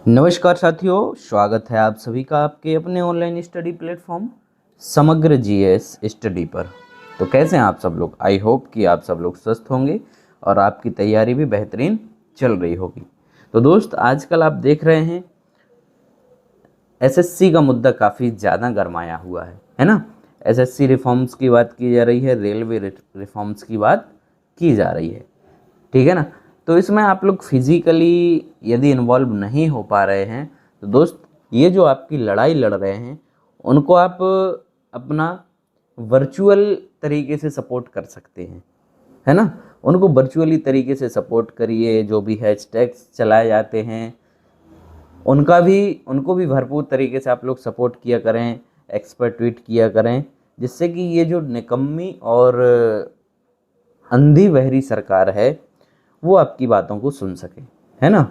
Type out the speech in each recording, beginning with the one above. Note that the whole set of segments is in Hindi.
नमस्कार साथियों, स्वागत है आप सभी का आपके अपने ऑनलाइन स्टडी प्लेटफॉर्म समग्र जीएस स्टडी पर। तो कैसे हैं आप सब लोग? आई होप कि आप सब लोग स्वस्थ होंगे और आपकी तैयारी भी बेहतरीन चल रही होगी। तो दोस्त, आजकल आप देख रहे हैं एसएससी का मुद्दा काफ़ी ज़्यादा गरमाया हुआ है ना। एसएससी रिफॉर्म्स की बात की जा रही है, रेलवे रिफॉर्म्स की बात की जा रही है, ठीक है ना। तो इसमें आप लोग फिजिकली यदि इन्वॉल्व नहीं हो पा रहे हैं तो दोस्त, ये जो आपकी लड़ाई लड़ रहे हैं उनको आप अपना वर्चुअल तरीके से सपोर्ट कर सकते हैं, है ना। उनको वर्चुअली तरीके से सपोर्ट करिए। जो भी हैशटैग्स चलाए जाते हैं उनको भी भरपूर तरीके से आप लोग सपोर्ट किया करें, एक्सपर्ट ट्वीट किया करें, जिससे कि ये जो निकम्मी और अंधी बहरी सरकार है वो आपकी बातों को सुन सके, है ना।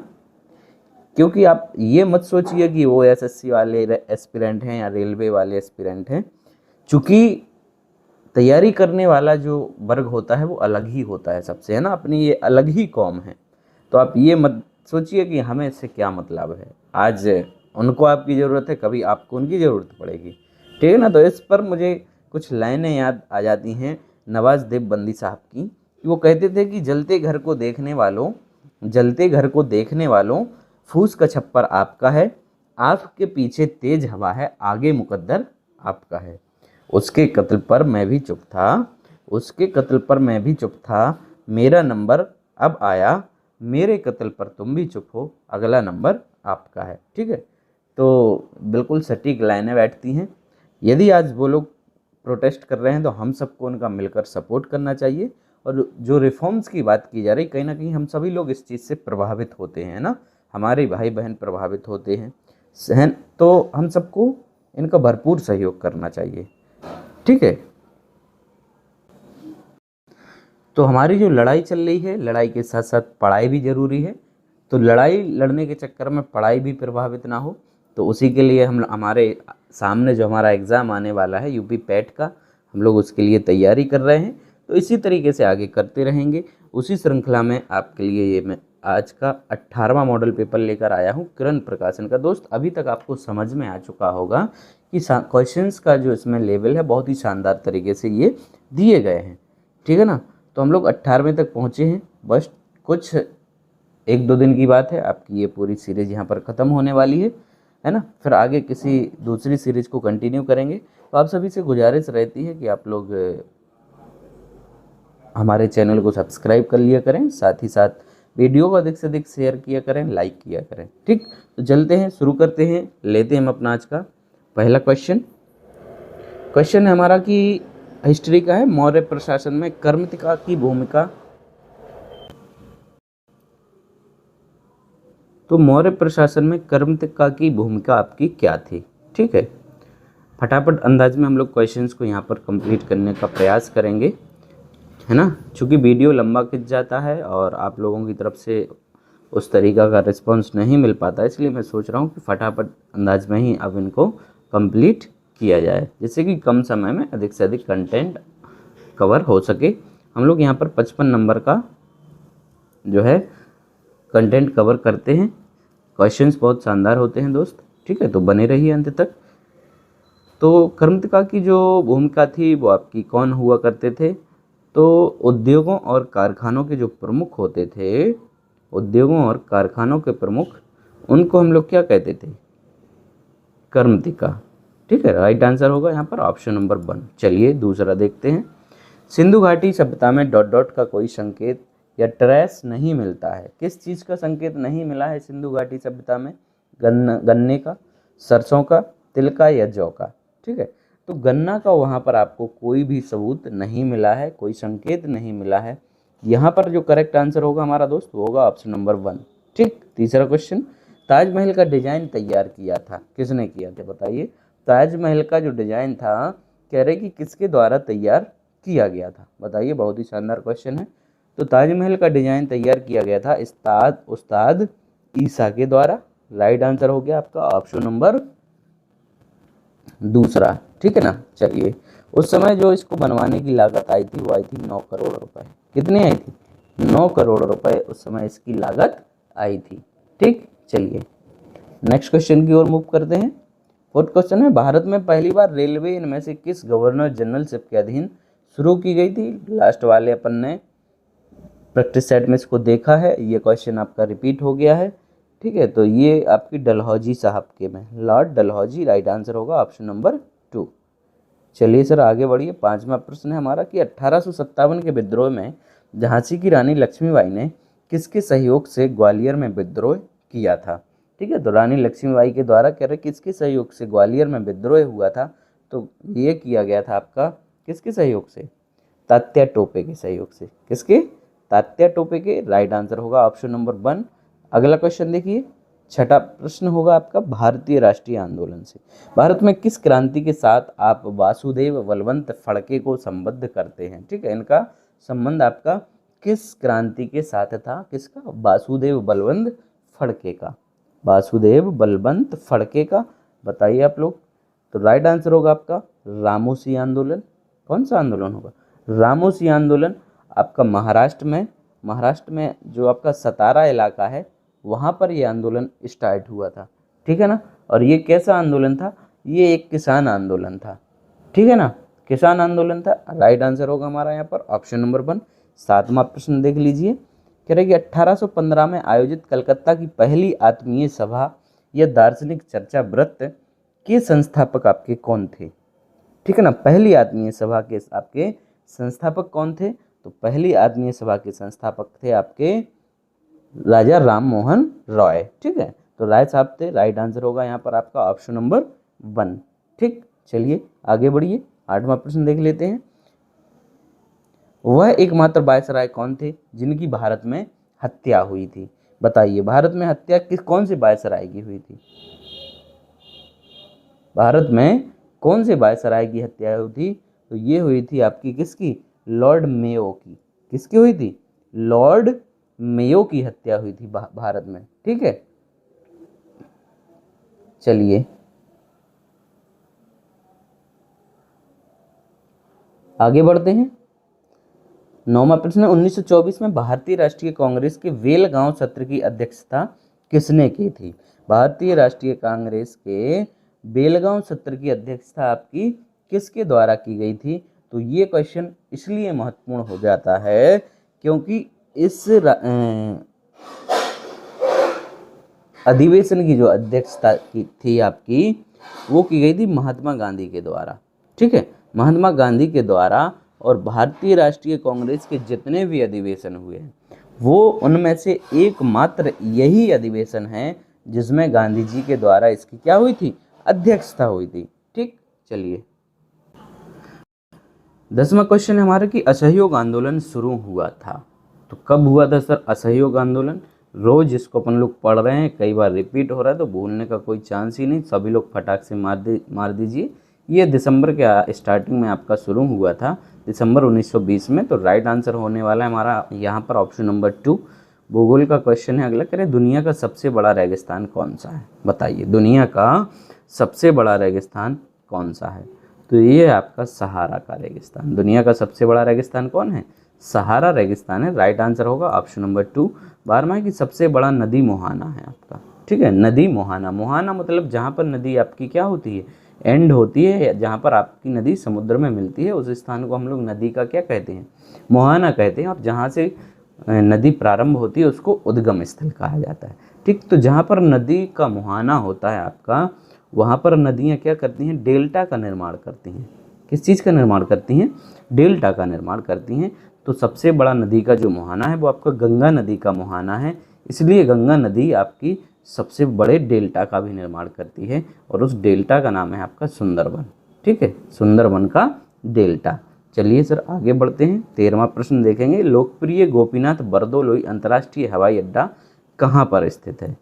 क्योंकि आप ये मत सोचिए कि वो एसएससी वाले एस्पिरेंट हैं या रेलवे वाले एस्पिरेंट हैं। चूँकि तैयारी करने वाला जो वर्ग होता है वो अलग ही होता है सबसे, है ना। अपनी ये अलग ही कौम है। तो आप ये मत सोचिए कि हमें इससे क्या मतलब है। आज उनको आपकी ज़रूरत है, कभी आपको उनकी ज़रूरत पड़ेगी, ठीक है ना। तो इस पर मुझे कुछ लाइनें याद आ जाती हैं नवाज़ देवबंदी साहब की, कि वो कहते थे कि जलते घर को देखने वालों फूस का छप्पर आपका है, आपके पीछे तेज हवा है, आगे मुकद्दर आपका है। उसके कत्ल पर मैं भी चुप था, मेरा नंबर अब आया, मेरे कत्ल पर तुम भी चुप हो, अगला नंबर आपका है, ठीक है। तो बिल्कुल सटीक लाइनें बैठती हैं। यदि आज वो लोग प्रोटेस्ट कर रहे हैं तो हम सबको उनका मिलकर सपोर्ट करना चाहिए। और जो रिफॉर्म्स की बात की जा रही, कहीं ना कहीं हम सभी लोग इस चीज़ से प्रभावित होते हैं ना, हमारे भाई बहन प्रभावित होते हैं सहन, तो हम सबको इनका भरपूर सहयोग करना चाहिए, ठीक है। तो हमारी जो लड़ाई चल रही है, लड़ाई के साथ साथ पढ़ाई भी ज़रूरी है। तो लड़ाई लड़ने के चक्कर में पढ़ाई भी प्रभावित ना हो, तो उसी के लिए हमारे सामने जो हमारा एग्ज़ाम आने वाला है यूपी पैट का, हम लोग उसके लिए तैयारी कर रहे हैं। तो इसी तरीके से आगे करते रहेंगे। उसी श्रृंखला में आपके लिए ये मैं आज का 18वां मॉडल पेपर लेकर आया हूँ किरण प्रकाशन का। दोस्त, अभी तक आपको समझ में आ चुका होगा कि क्वेश्चंस का जो इसमें लेवल है बहुत ही शानदार तरीके से ये दिए गए हैं, ठीक है ना। तो हम लोग 18वें तक पहुँचे हैं। बस कुछ 1-2 दिन की बात है, आपकी ये पूरी सीरीज़ यहाँ पर ख़त्म होने वाली है ना। फिर आगे किसी दूसरी सीरीज़ को कंटिन्यू करेंगे। तो आप सभी से गुजारिश रहती है कि आप लोग हमारे चैनल को सब्सक्राइब कर लिया करें, साथ ही साथ वीडियो को अधिक से अधिक शेयर किया करें, लाइक किया करें, ठीक। तो चलते हैं, शुरू करते हैं, लेते हैं हम अपना आज का पहला क्वेश्चन है हमारा कि हिस्ट्री का है, मौर्य प्रशासन में कर्मतिका की भूमिका। तो मौर्य प्रशासन में कर्मतिका की भूमिका आपकी क्या थी, ठीक है। फटाफट अंदाज में हम लोग क्वेश्चंस को यहाँ पर कंप्लीट करने का प्रयास करेंगे, है ना। चूँकि वीडियो लंबा खिंच जाता है और आप लोगों की तरफ से उस तरीका का रिस्पांस नहीं मिल पाता, इसलिए मैं सोच रहा हूँ कि फटाफट अंदाज में ही अब इनको कंप्लीट किया जाए, जिससे कि कम समय में अधिक से अधिक कंटेंट कवर हो सके। हम लोग यहाँ पर 55 नंबर का जो है कंटेंट कवर करते हैं। क्वेश्चंस बहुत शानदार होते हैं दोस्त, ठीक है। तो बने रहिए अंत तक। तो कर्मतिका की जो भूमिका थी वो आपकी कौन हुआ करते थे? तो उद्योगों और कारखानों के जो प्रमुख होते थे, उद्योगों और कारखानों के प्रमुख, उनको हम लोग क्या कहते थे? कर्मतिका, ठीक है। राइट आंसर होगा यहाँ पर ऑप्शन नंबर 1। चलिए दूसरा देखते हैं। सिंधु घाटी सभ्यता में डॉट डॉट का कोई संकेत या ट्रेस नहीं मिलता है। किस चीज़ का संकेत नहीं मिला है सिंधु घाटी सभ्यता में? गन्ने का, सरसों का, तिल का या जौ का, ठीक है। तो गन्ना का वहाँ पर आपको कोई भी सबूत नहीं मिला है, कोई संकेत नहीं मिला है। यहाँ पर जो करेक्ट आंसर होगा हमारा दोस्त वो होगा ऑप्शन नंबर 1, ठीक। तीसरा क्वेश्चन, ताजमहल का डिजाइन तैयार किया था, किसने किया था बताइए? ताजमहल का जो डिजाइन था, कह रहे कि किसके द्वारा तैयार किया गया था, बताइए। बहुत ही शानदार क्वेश्चन है। तो ताजमहल का डिजाइन तैयार किया गया था उस्ताद ईसा के द्वारा। राइट आंसर हो गया आपका ऑप्शन नंबर 2, ठीक है ना। चलिए, उस समय जो इसको बनवाने की लागत आई थी वो आई थी 9 करोड़ रुपए। कितनी आई थी? 9 करोड़ रुपए उस समय इसकी लागत आई थी, ठीक। चलिए नेक्स्ट क्वेश्चन की ओर मूव करते हैं। फोर्थ क्वेश्चन है, भारत में पहली बार रेलवे इनमें से किस गवर्नर जनरलशिप के अधीन शुरू की गई थी? लास्ट वाले अपन ने प्रैक्टिस सेट में इसको देखा है, ये क्वेश्चन आपका रिपीट हो गया है। ठीक है, तो ये आपकी डलहौजी साहब के में, लॉर्ड डलहौजी राइट आंसर होगा ऑप्शन नंबर 2। चलिए सर आगे बढ़िए। पांचवा प्रश्न है हमारा कि 1857 के विद्रोह में झांसी की रानी लक्ष्मीबाई ने किसके सहयोग से ग्वालियर में विद्रोह किया था? ठीक है, तो रानी लक्ष्मीबाई के द्वारा कह रहे किसके सहयोग से ग्वालियर में विद्रोह हुआ था? तो ये किया गया था आपका किसके सहयोग से? तात्या टोपे के सहयोग से। किसके? तात्या टोपे के। राइट आंसर होगा ऑप्शन नंबर 1। अगला क्वेश्चन देखिए, छठा प्रश्न होगा आपका भारतीय राष्ट्रीय आंदोलन से। भारत में किस क्रांति के साथ आप वासुदेव बलवंत फड़के को संबद्ध करते हैं? ठीक है, इनका संबंध आपका किस क्रांति के साथ था? किसका? वासुदेव बलवंत फड़के का। वासुदेव बलवंत फड़के का, बताइए आप लोग। तो राइट आंसर होगा आपका रामोसी आंदोलन। कौन सा आंदोलन होगा? रामोसी आंदोलन। आपका महाराष्ट्र में जो आपका सतारा इलाका है वहाँ पर ये आंदोलन स्टार्ट हुआ था। ठीक है ना, और ये कैसा आंदोलन था? ये एक किसान आंदोलन था। ठीक है ना, किसान आंदोलन था। राइट आंसर होगा हमारा यहाँ पर ऑप्शन नंबर 1। सातवां प्रश्न देख लीजिए, कह रहे कि 1815 में आयोजित कलकत्ता की पहली आत्मीय सभा या दार्शनिक चर्चा व्रत के संस्थापक आपके कौन थे? ठीक है ना, पहली आत्मीय सभा के आपके संस्थापक कौन थे? तो पहली आत्मीय सभा के संस्थापक थे आपके राजा राम मोहन रॉय। ठीक है, तो राय साहब थे। राइट आंसर होगा यहाँ पर आपका ऑप्शन नंबर 1। ठीक, चलिए आगे बढ़िए। आठवां प्रश्न देख लेते हैं, वह एकमात्र वायसराय कौन थे जिनकी भारत में हत्या हुई थी? बताइए, भारत में हत्या कौन से वायसराय की हुई थी? भारत में कौन से वायसराय की हत्या हुई थी? तो ये हुई थी आपकी किसकी? लॉर्ड मेयो की। किसकी हुई थी? लॉर्ड मेयो की हत्या हुई थी भारत में। ठीक है, चलिए आगे बढ़ते हैं। नौवां प्रश्न है, 1924 में भारतीय राष्ट्रीय कांग्रेस के वेलगांव सत्र की अध्यक्षता किसने की थी? भारतीय राष्ट्रीय कांग्रेस के बेलगांव सत्र की अध्यक्षता आपकी किसके द्वारा की गई थी? तो ये क्वेश्चन इसलिए महत्वपूर्ण हो जाता है क्योंकि इस अधिवेशन की जो अध्यक्षता की थी आपकी, वो की गई थी महात्मा गांधी के द्वारा। ठीक है, महात्मा गांधी के द्वारा। और भारतीय राष्ट्रीय कांग्रेस के जितने भी अधिवेशन हुए हैं वो उनमें से एकमात्र यही अधिवेशन है जिसमें गांधी जी के द्वारा इसकी क्या हुई थी? अध्यक्षता हुई थी। ठीक, चलिए 10वां क्वेश्चन है हमारा कि असहयोग आंदोलन शुरू हुआ था, तो कब हुआ था सर असहयोग आंदोलन? रोज इसको अपन लोग पढ़ रहे हैं, कई बार रिपीट हो रहा है तो भूलने का कोई चांस ही नहीं। सभी लोग फटाक से मार दीजिए। ये दिसंबर के स्टार्टिंग में आपका शुरू हुआ था, दिसंबर 1920 में। तो राइट आंसर होने वाला है हमारा यहाँ पर ऑप्शन नंबर 2। भूगोल का क्वेश्चन है अगला, करें दुनिया का सबसे बड़ा रेगिस्तान कौन सा है? बताइए, दुनिया का सबसे बड़ा रेगिस्तान कौन सा है? तो ये है आपका सहारा का रेगिस्तान। दुनिया का सबसे बड़ा रेगिस्तान कौन है? सहारा रेगिस्तान है। राइट आंसर होगा ऑप्शन नंबर 2। 12वां की सबसे बड़ा नदी मोहाना है आपका। ठीक है, नदी मोहाना। मोहाना मतलब जहाँ पर नदी आपकी क्या होती है? एंड होती है, जहाँ पर आपकी नदी समुद्र में मिलती है उस स्थान को हम लोग नदी का क्या कहते हैं? मोहाना कहते हैं। और जहाँ से नदी प्रारंभ होती है उसको उद्गम स्थल कहा जाता है। ठीक, तो जहाँ पर नदी का मुहाना होता है आपका, वहाँ पर नदियाँ क्या करती हैं? डेल्टा का निर्माण करती हैं। किस चीज़ का निर्माण करती हैं? डेल्टा का निर्माण करती हैं। तो सबसे बड़ा नदी का जो मुहाना है वो आपका गंगा नदी का मुहाना है, इसलिए गंगा नदी आपकी सबसे बड़े डेल्टा का भी निर्माण करती है और उस डेल्टा का नाम है आपका सुंदरबन। ठीक है, सुंदरबन का डेल्टा। चलिए सर आगे बढ़ते हैं। 13वां प्रश्न देखेंगे, लोकप्रिय गोपीनाथ बरदोलोई अंतर्राष्ट्रीय हवाई अड्डा कहाँ पर स्थित है?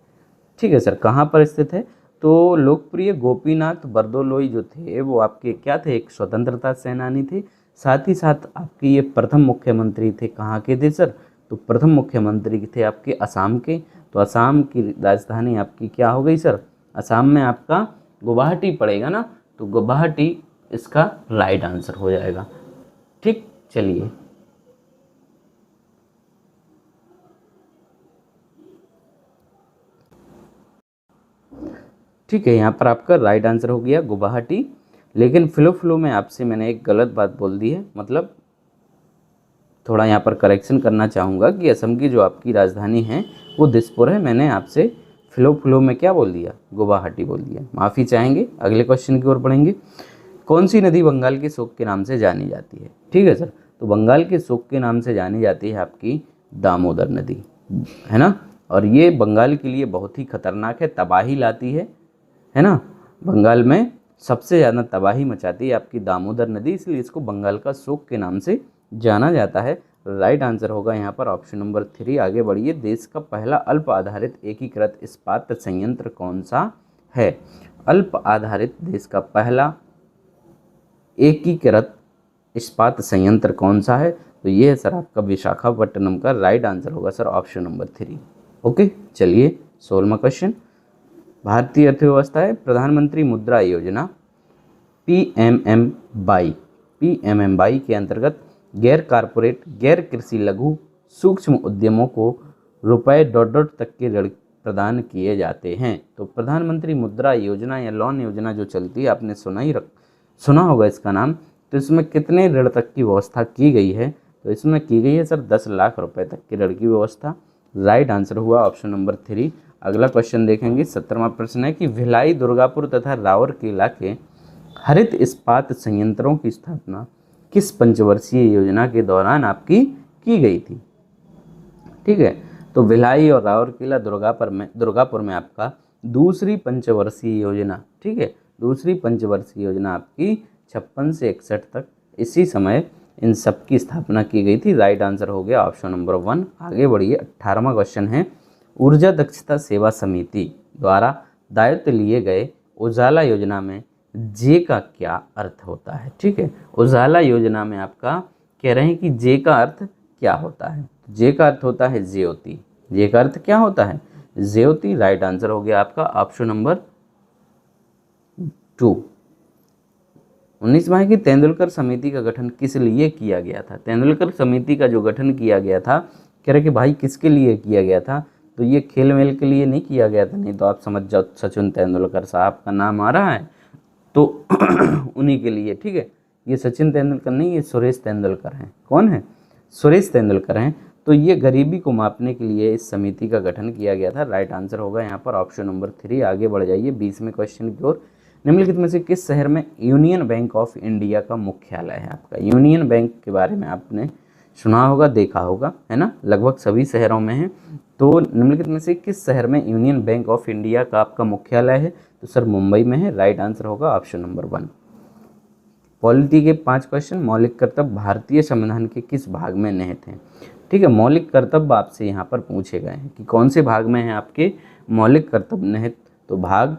ठीक है सर, कहाँ पर स्थित है? तो लोकप्रिय गोपीनाथ बरदोलोई जो थे वो आपके क्या थे? एक स्वतंत्रता सेनानी थे। साथ ही साथ आपके ये प्रथम मुख्यमंत्री थे। कहाँ के थे सर? तो प्रथम मुख्यमंत्री थे आपके असम के। तो असम की राजधानी आपकी क्या हो गई सर? असम में आपका गुवाहाटी पड़ेगा ना, तो गुवाहाटी इसका राइट आंसर हो जाएगा। ठीक, चलिए ठीक है, यहाँ पर आपका राइट आंसर हो गया गुवाहाटी। लेकिन फ्लो में आपसे मैंने एक गलत बात बोल दी है, मतलब थोड़ा यहाँ पर करेक्शन करना चाहूँगा कि असम की जो आपकी राजधानी है वो दिसपुर है। मैंने आपसे फ्लो में क्या बोल दिया, गुवाहाटी बोल दिया, माफ़ी चाहेंगे। अगले क्वेश्चन की ओर बढ़ेंगे। कौन सी नदी बंगाल के शोक के नाम से जानी जाती है? ठीक है सर, तो बंगाल के शोक के नाम से जानी जाती है आपकी दामोदर नदी, है ना। और ये बंगाल के लिए बहुत ही खतरनाक है, तबाही लाती है ना। बंगाल में सबसे ज़्यादा तबाही मचाती है आपकी दामोदर नदी, इसलिए इसको बंगाल का शोक के नाम से जाना जाता है। राइट आंसर होगा यहाँ पर ऑप्शन नंबर 3। आगे बढ़िए। देश का पहला अल्प आधारित एकीकृत इस्पात संयंत्र कौन सा है? अल्प आधारित देश का पहला एकीकृत इस्पात संयंत्र कौन सा है? तो ये है सर आपका विशाखापट्टनम का। राइट आंसर होगा सर ऑप्शन नंबर 3। ओके, चलिए 16वां क्वेश्चन। भारतीय अर्थव्यवस्था है प्रधानमंत्री मुद्रा योजना पीएमएमवाई के अंतर्गत गैर कारपोरेट गैर कृषि लघु सूक्ष्म उद्यमों को रुपए डॉट तक के ऋण प्रदान किए जाते हैं। तो प्रधानमंत्री मुद्रा योजना या लोन योजना जो चलती है, आपने सुना होगा इसका नाम। तो इसमें कितने ऋण तक की व्यवस्था की गई है? तो इसमें की गई है सर 10 लाख रुपए तक के ऋण की व्यवस्था। राइट आंसर हुआ ऑप्शन नंबर 3। अगला क्वेश्चन देखेंगे। 17वां प्रश्न है कि भिलाई, दुर्गापुर तथा राउरकेला के हरित इस्पात संयंत्रों की स्थापना किस पंचवर्षीय योजना के दौरान आपकी की गई थी? ठीक है, तो भिलाई और राउरकेला दुर्गापुर में आपका दूसरी पंचवर्षीय योजना, ठीक है, दूसरी पंचवर्षीय योजना आपकी 56 से 61 तक इसी समय इन सब की स्थापना की गई थी। राइट आंसर हो गया ऑप्शन नंबर 1। आगे बढ़िए। 18वां क्वेश्चन है ऊर्जा दक्षता सेवा समिति द्वारा दायित्व लिए गए उजाला योजना में जे का क्या अर्थ होता है? ठीक है, उजाला योजना में आपका कह रहे हैं कि जे का अर्थ क्या होता है? जे का अर्थ होता है ज्योति। जे का अर्थ क्या होता है? ज्योति। राइट आंसर हो गया आपका ऑप्शन नंबर 2। 19वां है कि तेंदुलकर समिति का गठन किस लिए किया गया था? तेंदुलकर समिति का जो गठन किया गया था, कह रहे कि भाई किसके लिए किया गया था? तो ये खेल मेल के लिए नहीं किया गया था, नहीं तो आप समझ जाओ सचिन तेंदुलकर साहब का नाम आ रहा है तो उन्हीं के लिए। ठीक है, ये सचिन तेंदुलकर नहीं, ये सुरेश तेंदुलकर हैं। कौन है? सुरेश तेंदुलकर हैं। तो ये गरीबी को मापने के लिए इस समिति का गठन किया गया था। राइट आंसर होगा यहाँ पर ऑप्शन नंबर 3। आगे बढ़ जाइए 20वें क्वेश्चन की ओर। निम्नलिखित में से किस शहर में यूनियन बैंक ऑफ इंडिया का मुख्यालय है? आपका यूनियन बैंक के बारे में आपने सुना होगा, देखा होगा, है ना, लगभग सभी शहरों में है। तो निम्नलिखित में से किस शहर में यूनियन बैंक ऑफ इंडिया का आपका मुख्यालय है? तो सर मुंबई में है। राइट आंसर होगा ऑप्शन नंबर 1। पॉलिटी के 5 क्वेश्चन। मौलिक कर्तव्य भारतीय संविधान के किस भाग में निहित हैं? ठीक है, मौलिक कर्तव्य आपसे यहाँ पर पूछे गए हैं कि कौन से भाग में है आपके मौलिक कर्तव्य निहित? तो भाग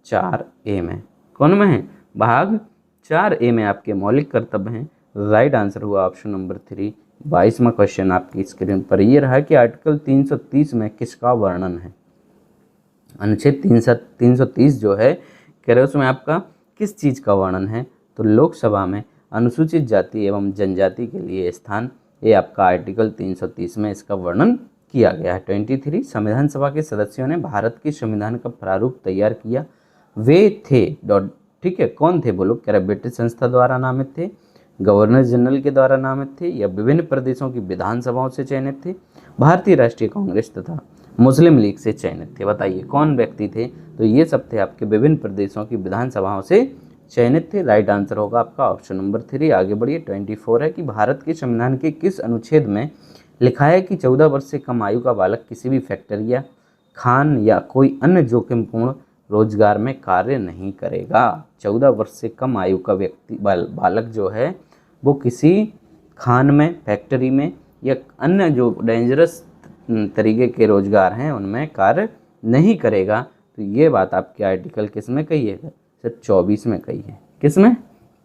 4A में। कौन में है? भाग 4A में आपके मौलिक कर्तव्य हैं। राइट आंसर हुआ ऑप्शन नंबर 3। 22वां क्वेश्चन आपकी स्क्रीन पर ये रहा कि आर्टिकल 330 में किसका वर्णन है? अनुच्छेद 330 जो है, कह रहे उसमें आपका किस चीज़ का वर्णन है? तो लोकसभा में अनुसूचित जाति एवं जनजाति के लिए स्थान, ये आपका आर्टिकल 330 में इसका वर्णन किया गया है। 23 संविधान सभा के सदस्यों ने भारत के संविधान का प्रारूप तैयार किया, वे थे ठीक है, कौन थे बोलो? कह रहे ब्रिटिश संस्था द्वारा नामित थे, गवर्नर जनरल के द्वारा नामित थे, या विभिन्न प्रदेशों की विधानसभाओं से चयनित थे, भारतीय राष्ट्रीय कांग्रेस तथा मुस्लिम लीग से चयनित थे? बताइए कौन व्यक्ति थे? तो ये सब थे आपके विभिन्न प्रदेशों की विधानसभाओं से चयनित थे। राइट आंसर होगा आपका ऑप्शन नंबर 3। आगे बढ़िए। 24 है कि भारत के संविधान के किस अनुच्छेद में लिखा है कि 14 वर्ष से कम आयु का बालक किसी भी फैक्ट्री या खान या कोई अन्य जोखिमपूर्ण रोजगार में कार्य नहीं करेगा? 14 वर्ष से कम आयु का व्यक्ति बालक जो है वो किसी खान में, फैक्ट्री में या अन्य जो डेंजरस तरीके के रोजगार हैं उनमें कार्य नहीं करेगा। तो ये बात आपके आर्टिकल किस में कही है? सर 24 में कही है। किस में?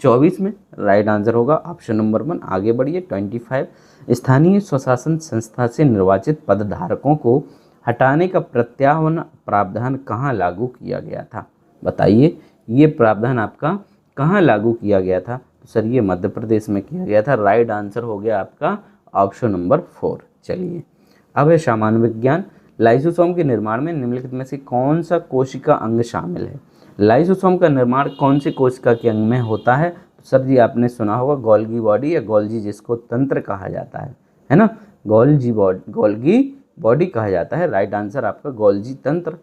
24 में। राइट आंसर होगा ऑप्शन नंबर 1। आगे बढ़िए। 25 स्थानीय स्वशासन संस्था से निर्वाचित पदधारकों को हटाने का प्रत्यावर्तन प्रावधान कहाँ लागू किया गया था? बताइए ये प्रावधान आपका कहाँ लागू किया गया था? तो सर ये मध्य प्रदेश में किया गया था। राइट आंसर हो गया आपका ऑप्शन नंबर 4। चलिए अब है सामान्य विज्ञान। लाइसोसोम के निर्माण में निम्नलिखित में से कौन सा कोशिका अंग शामिल है? लाइसोसोम का निर्माण कौन सी कोशिका के अंग में होता है? सर जी आपने सुना होगा गोल्गी बॉडी या गोल्जी जिसको तंत्र कहा जाता है ना, गोल्गी बॉडी कहा जाता है। राइट आंसर आपका गोल्जी तंत्र।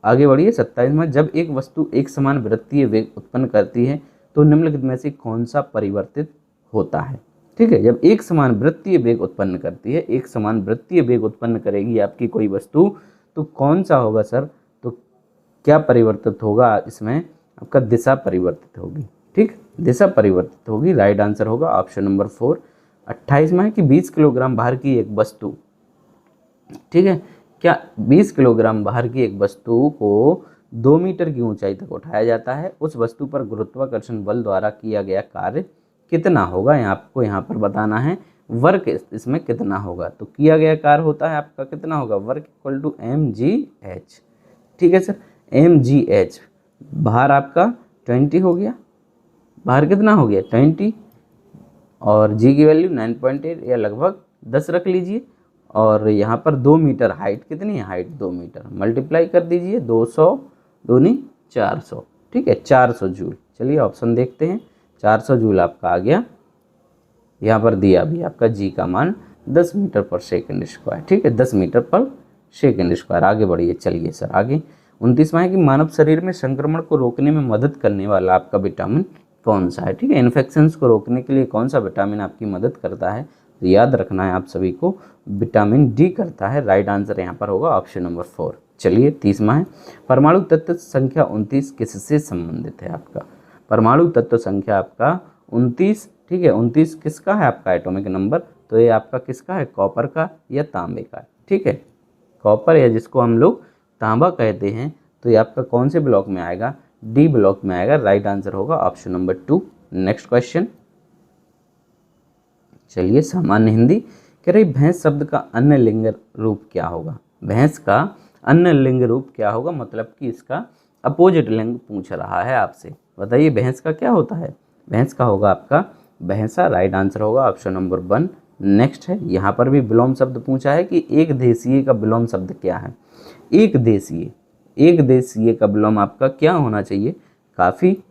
आगे बढ़िए 27वां, जब एक वस्तु एक समान वृत्तीय वेग उत्पन्न करती है तो निम्नलिखित में से कौन सा परिवर्तित होता है? ठीक है, जब एक समान वृत्तीय वेग उत्पन्न करती है, एक समान वृत्तीय वेग उत्पन्न करेगी आपकी कोई वस्तु, तो कौन सा होगा सर? तो क्या परिवर्तित होगा इसमें? आपका दिशा परिवर्तित होगी। ठीक, दिशा परिवर्तित होगी। राइट आंसर होगा ऑप्शन नंबर 4। 28वां है कि 20 किलोग्राम भार की एक वस्तु, ठीक है, क्या 20 किलोग्राम भार की एक वस्तु को 2 मीटर की ऊंचाई तक उठाया जाता है? उस वस्तु पर गुरुत्वाकर्षण बल द्वारा किया गया कार्य कितना होगा? आपको यहाँ पर बताना है वर्क इसमें कितना होगा। तो किया गया कार्य होता है आपका कितना होगा? Work equal to mgh। ठीक है सर, mgh। भार आपका 20 हो गया, भार कितना हो गया? 20, और जी की वैल्यू 9.8 या लगभग 10 रख लीजिए, और यहाँ पर 2 मीटर हाइट कितनी है? हाइट 2 मीटर, मल्टीप्लाई कर दीजिए 200 दूनी 400। ठीक है, 400 जूल। चलिए ऑप्शन देखते हैं। 400 जूल आपका आ गया। यहाँ पर दिया भी आपका जी का मान 10 मीटर पर सेकंड स्क्वायर। ठीक है, 10 मीटर पर सेकंड स्क्वायर। आगे बढ़िए, चलिए सर आगे। 29वां है कि मानव शरीर में संक्रमण को रोकने में मदद करने वाला आपका विटामिन कौन सा है? ठीक है, इन्फेक्शंस को रोकने के लिए कौन सा विटामिन आपकी मदद करता है? तो याद रखना है आप सभी को, विटामिन डी करता है। राइट आंसर यहाँ पर होगा ऑप्शन नंबर 4। चलिए 30वां है, परमाणु तत्व संख्या 29 किससे संबंधित है? आपका परमाणु तत्व संख्या आपका 29, ठीक है, 29 किसका है आपका एटॉमिक नंबर? तो ये आपका किसका है? कॉपर का या तांबे का? ठीक है, कॉपर या जिसको हम लोग तांबा कहते हैं, तो ये आपका कौन से ब्लॉक में आएगा? डी ब्लॉक में आएगा। राइट आंसर होगा ऑप्शन नंबर 2। नेक्स्ट क्वेश्चन, चलिए सामान्य हिंदी कह रही भैंस शब्द का अन्य लिंग रूप क्या होगा? भैंस का अन्य लिंग रूप क्या होगा? मतलब कि इसका अपोजिट लिंग पूछ रहा है आपसे। बताइए भैंस का क्या होता है? भैंस का होगा आपका भैंसा। राइट आंसर होगा ऑप्शन नंबर 1। नेक्स्ट है, यहाँ पर भी विलोम शब्द पूछा है कि एक देशीय का विलोम शब्द क्या है? एक देशीय, एक देशीय का विलोम आपका क्या होना चाहिए? काफ़ी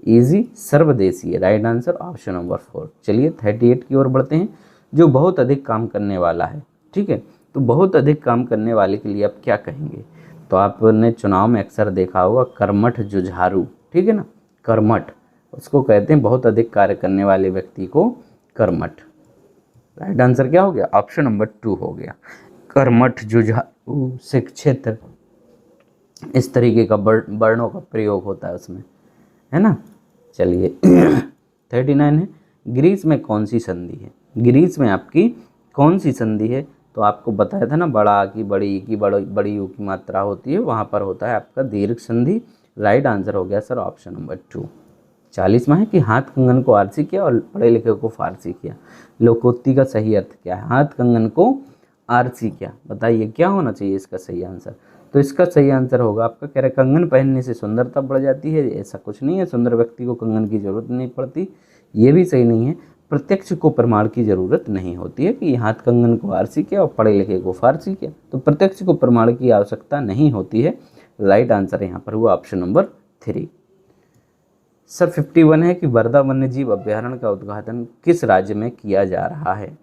इजी, सर्वदेशीय। Right answer option number 4। चलिए 38 की ओर बढ़ते हैं, जो बहुत अधिक काम करने वाला है। ठीक है, तो बहुत अधिक काम करने वाले के लिए आप क्या कहेंगे? तो आपने चुनाव में अक्सर देखा होगा कर्मठ जुझारू। ठीक है ना, कर्मठ उसको कहते हैं, बहुत अधिक कार्य करने वाले व्यक्ति को कर्मठ। राइट आंसर क्या हो गया? ऑप्शन नंबर 2 हो गया, कर्मठ जुझारू शिक्षित, इस तरीके का वर्णों का प्रयोग होता है उसमें, है ना। चलिए 39 है, ग्रीस में कौन सी संधि है? ग्रीस में आपकी कौन सी संधि है? तो आपको बताया था ना, बड़ा की बड़ी की बड़ी यू की मात्रा होती है, वहाँ पर होता है आपका दीर्घ संधि। राइट आंसर हो गया सर ऑप्शन नंबर 2। 40वां है कि हाथ कंगन को आरसी किया और पढ़े लिखे को फारसी किया। लोकोक्ति का सही अर्थ क्या है? हाथ कंगन को आरसी किया, बताइए क्या होना चाहिए इसका सही आंसर? तो इसका सही आंसर होगा आपका, कह रहे कंगन पहनने से सुंदरता बढ़ जाती है। ऐसा कुछ नहीं है, सुंदर व्यक्ति को कंगन की जरूरत नहीं पड़ती, ये भी सही नहीं है। प्रत्यक्ष को प्रमाण की जरूरत नहीं होती है कि हाथ कंगन को आरसी किया और पढ़े लिखे को फारसी किया, तो प्रत्यक्ष को प्रमाण की आवश्यकता नहीं होती है। राइट आंसर यहाँ पर हुआ ऑप्शन नंबर 3। सर 51 है कि वर्धा वन्यजीव अभ्यारण्य का उद्घाटन किस राज्य में किया जा रहा है?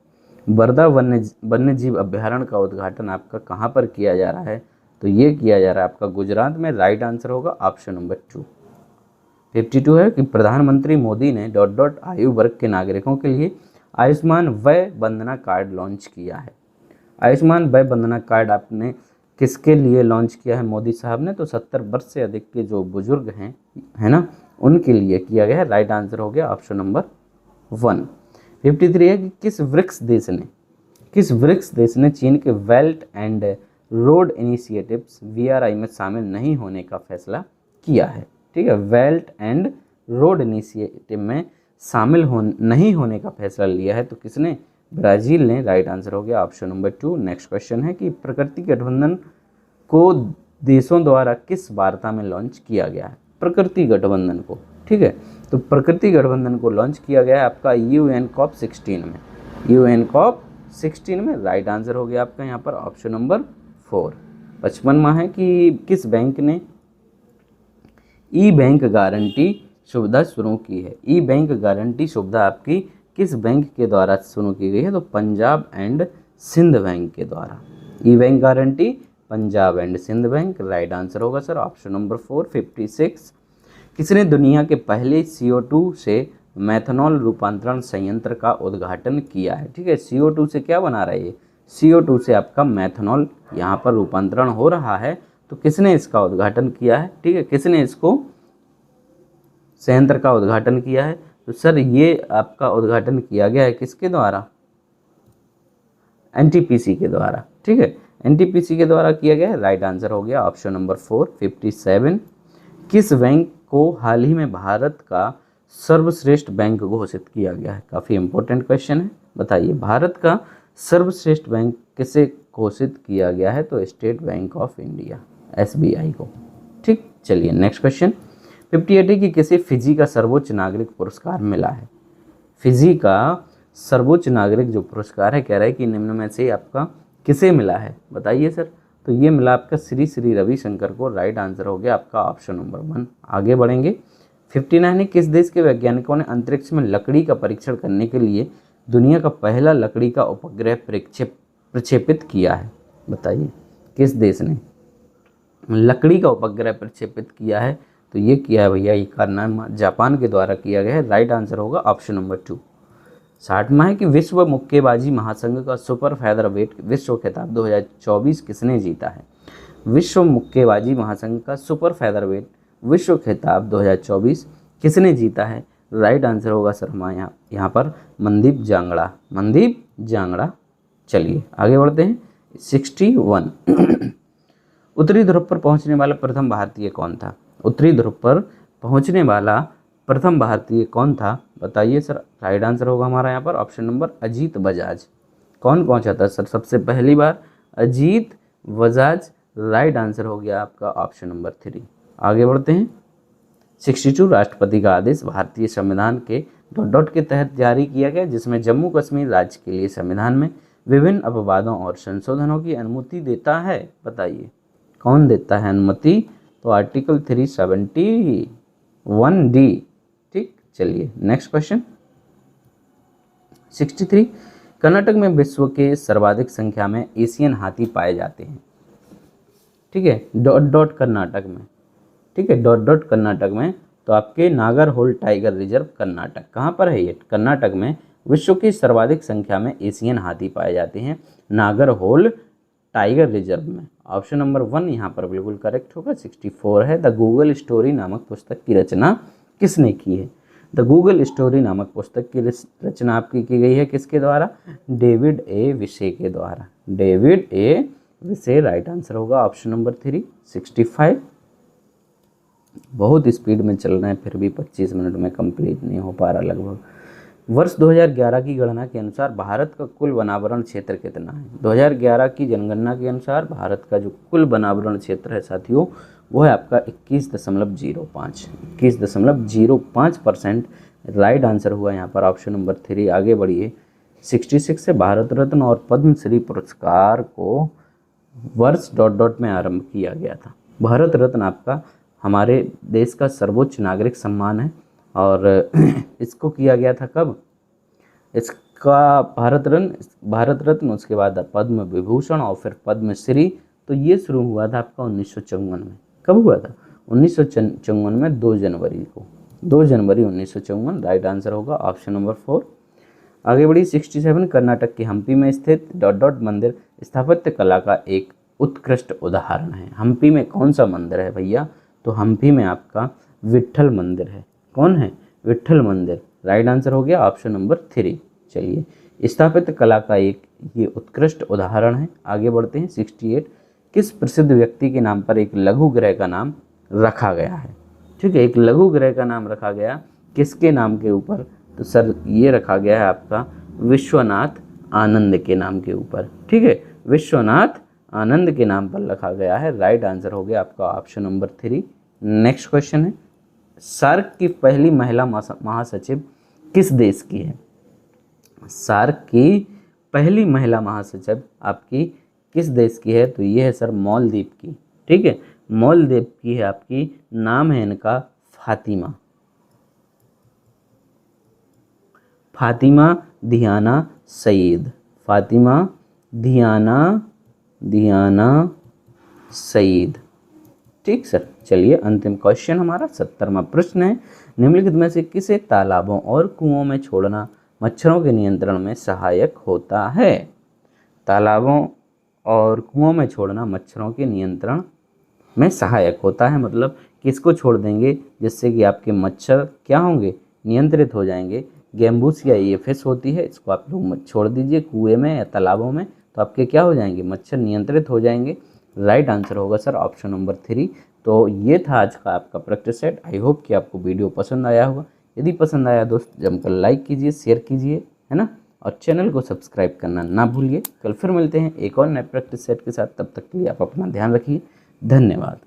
वर्धा वन्यजीव अभ्यारण्य का उद्घाटन आपका कहाँ पर किया जा रहा है? तो ये किया जा रहा है आपका गुजरात में। राइट आंसर होगा ऑप्शन नंबर 2। 52 है कि प्रधानमंत्री मोदी ने ... आयु वर्ग के नागरिकों के लिए आयुष्मान वय वंदना कार्ड लॉन्च किया है। आयुष्मान वय वंदना कार्ड आपने किसके लिए लॉन्च किया है मोदी साहब ने? तो 70 वर्ष से अधिक के जो बुजुर्ग हैं, है ना, उनके लिए किया गया है। राइट आंसर हो गया ऑप्शन नंबर 1। 53 है कि किस ब्रिक्स देश ने चीन के belt and road initiatives VRI में शामिल नहीं होने का फैसला किया है? ठीक है, बेल्ट एंड रोड इनिशिएटिव में शामिल नहीं होने का फैसला लिया है, तो किसने? ब्राज़ील ने। राइट आंसर हो गया ऑप्शन नंबर 2। नेक्स्ट क्वेश्चन है कि प्रकृति गठबंधन को देशों द्वारा किस वार्ता में लॉन्च किया गया है? प्रकृति गठबंधन को, ठीक है, तो प्रकृति गठबंधन को लॉन्च किया गया है आपका UN COP 16 में, UN COP 16 में। राइट आंसर हो गया आपका यहाँ पर ऑप्शन नंबर 4। 55वां है कि किस बैंक ने ई बैंक गारंटी सुविधा शुरू की है। ई बैंक गारंटी सुविधा आपकी किस बैंक के द्वारा शुरू की गई है? तो पंजाब एंड सिंध बैंक के द्वारा। E bank guarantee Punjab and Sindh bank. Right answer होगा सर ऑप्शन नंबर 4 56। किसने दुनिया के पहले CO2 से मेथनॉल रूपांतरण संयंत्र का उद्घाटन किया है? ठीक है, CO2 से क्या बना रहा है ये? CO2 से आपका मेथनॉल यहाँ पर रूपांतरण हो रहा है, तो किसने इसका उद्घाटन किया है? ठीक है, किसने इसको संयंत्र का उद्घाटन किया है? तो सर ये आपका उद्घाटन किया गया है किसके द्वारा? NTPC के द्वारा। ठीक है, NTPC के द्वारा किया गया है। राइट आंसर हो गया ऑप्शन नंबर 4 57। किस बैंक को हाल ही में भारत का सर्वश्रेष्ठ बैंक घोषित किया गया है? काफ़ी इंपॉर्टेंट क्वेश्चन है, बताइए भारत का सर्वश्रेष्ठ बैंक किसे घोषित किया गया है? तो state bank of India SBI को। ठीक, चलिए नेक्स्ट क्वेश्चन। 58 की किसे फिजी का सर्वोच्च नागरिक पुरस्कार मिला है? फिजी का सर्वोच्च नागरिक जो पुरस्कार है, कह रहा है कि निम्न में से आपका किसे मिला है? बताइए सर। तो ये मिला आपका श्री श्री रविशंकर को। राइट आंसर हो गया आपका ऑप्शन नंबर 1। आगे बढ़ेंगे। 59 है, किस देश के वैज्ञानिकों ने अंतरिक्ष में लकड़ी का परीक्षण करने के लिए दुनिया का पहला लकड़ी का उपग्रह प्रक्षेपित किया है? बताइए किस देश ने लकड़ी का उपग्रह प्रक्षेपित किया है? तो ये किया है भैया, ये कारनामा जापान के द्वारा किया गया है। राइट आंसर होगा ऑप्शन नंबर 2। 60वां है कि विश्व मुक्केबाजी महासंघ का सुपर फेदरवेट विश्व खिताब 2024 किसने जीता है? विश्व मुक्केबाजी महासंघ का सुपर फेदरवेट विश्व खिताब 2024 किसने जीता है? राइट आंसर होगा सर हमारे यहाँ पर मनदीप जांगड़ा। मनदीप जांगड़ा। चलिए आगे बढ़ते हैं। 61 उत्तरी ध्रुव पर पहुंचने वाला प्रथम भारतीय कौन था? उत्तरी ध्रुव पर पहुंचने वाला प्रथम भारतीय कौन था? बताइए सर। राइट आंसर होगा हमारा यहाँ पर ऑप्शन नंबर अजीत बजाज। कौन पहुंचा था सर सबसे पहली बार? अजीत बजाज। राइट आंसर हो गया आपका ऑप्शन नंबर 3। आगे बढ़ते हैं। 62 राष्ट्रपति का आदेश भारतीय संविधान के ... के तहत जारी किया गया, जिसमें जम्मू कश्मीर राज्य के लिए संविधान में विभिन्न अपवादों और संशोधनों की अनुमति देता है। बताइए कौन देता है अनुमति? तो आर्टिकल 371D। ठीक, चलिए नेक्स्ट क्वेश्चन। 63 कर्नाटक में विश्व के सर्वाधिक संख्या में एशियन हाथी पाए जाते हैं। ठीक है, ... कर्नाटक में। ठीक है, ... कर्नाटक में। तो आपके नागरहोल टाइगर रिजर्व कर्नाटक कहाँ पर है? ये कर्नाटक में विश्व की सर्वाधिक संख्या में एशियन हाथी पाए जाते हैं नागरहोल टाइगर रिजर्व में। ऑप्शन नंबर 1 यहाँ पर बिल्कुल करेक्ट होगा। 64 है, द गूगल स्टोरी नामक पुस्तक की रचना किसने की है? द गूगल स्टोरी नामक पुस्तक की रचना आपकी की गई है किसके द्वारा? डेविड ए विसे के द्वारा। David A vice. Right answer होगा ऑप्शन नंबर 3। 65 बहुत स्पीड में चल रहे हैं, फिर भी 25 मिनट में कंप्लीट नहीं हो पा रहा लगभग। वर्ष 2011 की गणना के अनुसार भारत का कुल वनावरण क्षेत्र कितना है? 2011 की जनगणना के अनुसार भारत का जो कुल वनावरण क्षेत्र है साथियों, वो है आपका 21.05। 21.05%। राइट आंसर हुआ यहाँ पर ऑप्शन नंबर 3। आगे बढ़िए। 66 से भारत रत्न और पद्मश्री पुरस्कार को वर्ष ... में आरंभ किया गया था। भारत रत्न आपका हमारे देश का सर्वोच्च नागरिक सम्मान है, और इसको किया गया था कब? इसका भारत रत्न, उसके बाद पद्म विभूषण और फिर पद्मश्री। तो ये शुरू हुआ था आपका 1954 में। कब हुआ था? 1954 में 2 जनवरी को। 2 जनवरी 1954। राइट आंसर होगा ऑप्शन नंबर 4। आगे बढ़ी। 67 कर्नाटक के हम्पी में स्थित ... मंदिर स्थापत्य कला का एक उत्कृष्ट उदाहरण है। हम्पी में कौन सा मंदिर है भैया? तो हम्पी में आपका विट्ठल मंदिर है। कौन है? विट्ठल मंदिर। राइट आंसर हो गया ऑप्शन नंबर 3। चलिए स्थापत्य कला का एक ये उत्कृष्ट उदाहरण है। आगे बढ़ते हैं। 68 किस प्रसिद्ध व्यक्ति के नाम पर एक लघु ग्रह का नाम रखा गया है? ठीक है, एक लघु ग्रह का नाम रखा गया किसके नाम के ऊपर? तो सर ये रखा गया है आपका विश्वनाथ आनंद के नाम के ऊपर। ठीक है, विश्वनाथ आनंद के नाम पर रखा गया है। राइट आंसर हो गया आपका ऑप्शन नंबर 3। नेक्स्ट क्वेश्चन है, सार्क की पहली महिला महासचिव किस देश की है? सार्क की पहली महिला महासचिव आपकी किस देश की है? तो ये है सर मालदीव की। ठीक है, मौलदेव की है आपकी, नाम है इनका फातिमा, फातिमा धियाना सईद, फातिमा धियाना सईद। ठीक सर। चलिए अंतिम क्वेश्चन हमारा 70वां प्रश्न है, निम्नलिखित में से किसे तालाबों और कुओं में छोड़ना मच्छरों के नियंत्रण में सहायक होता है? तालाबों और कुओं में छोड़ना मच्छरों के नियंत्रण में सहायक होता है, मतलब किसको छोड़ देंगे जिससे कि आपके मच्छर क्या होंगे, नियंत्रित हो जाएंगे। गैम्बूसिया एफिस होती है, इसको आप लोग छोड़ दीजिए कुएं में या तालाबों में, तो आपके क्या हो जाएंगे, मच्छर नियंत्रित हो जाएंगे। राइट आंसर होगा सर ऑप्शन नंबर 3। तो ये था आज का आपका प्रैक्टिस सेट। आई होप कि आपको वीडियो पसंद आया होगा। यदि पसंद आया दोस्त जमकर लाइक कीजिए, शेयर कीजिए, है ना, और चैनल को सब्सक्राइब करना ना भूलिए। कल फिर मिलते हैं एक और नए प्रैक्टिस सेट के साथ, तब तक के लिए आप अपना ध्यान रखिए। धन्यवाद।